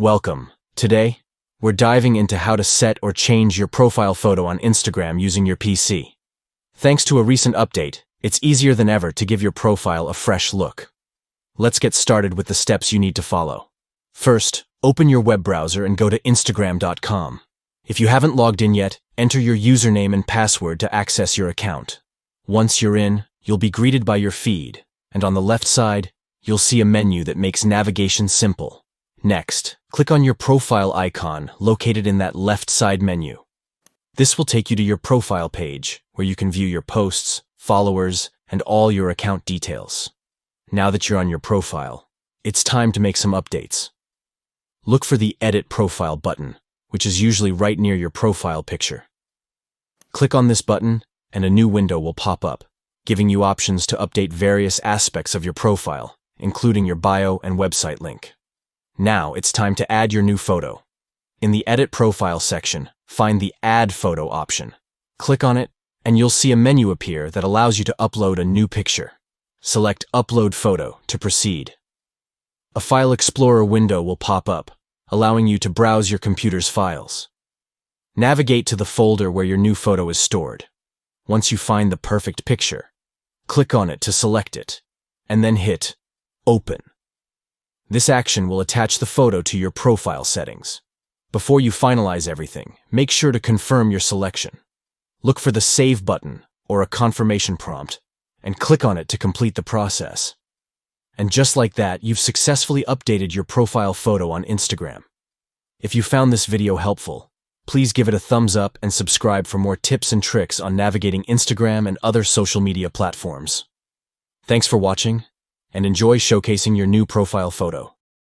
Welcome. Today, we're diving into how to set or change your profile photo on Instagram using your PC. Thanks to a recent update, it's easier than ever to give your profile a fresh look. Let's get started with the steps you need to follow. First, open your web browser and go to Instagram.com. If you haven't logged in yet, enter your username and password to access your account. Once you're in, you'll be greeted by your feed, and on the left side, you'll see a menu that makes navigation simple. Next, click on your profile icon located in that left side menu. This will take you to your profile page, where you can view your posts, followers, and all your account details. Now that you're on your profile, it's time to make some updates. Look for the Edit Profile button, which is usually right near your profile picture. Click on this button, and a new window will pop up, giving you options to update various aspects of your profile, including your bio and website link. Now it's time to add your new photo. In the Edit Profile section, find the Add Photo option. Click on it, and you'll see a menu appear that allows you to upload a new picture. Select Upload Photo to proceed. A File Explorer window will pop up, allowing you to browse your computer's files. Navigate to the folder where your new photo is stored. Once you find the perfect picture, click on it to select it, and then hit Open. This action will attach the photo to your profile settings. Before you finalize everything, make sure to confirm your selection. Look for the Save button or a confirmation prompt, and click on it to complete the process. And just like that, you've successfully updated your profile photo on Instagram. If you found this video helpful, please give it a thumbs up and subscribe for more tips and tricks on navigating Instagram and other social media platforms. Thanks for watching, and enjoy showcasing your new profile photo.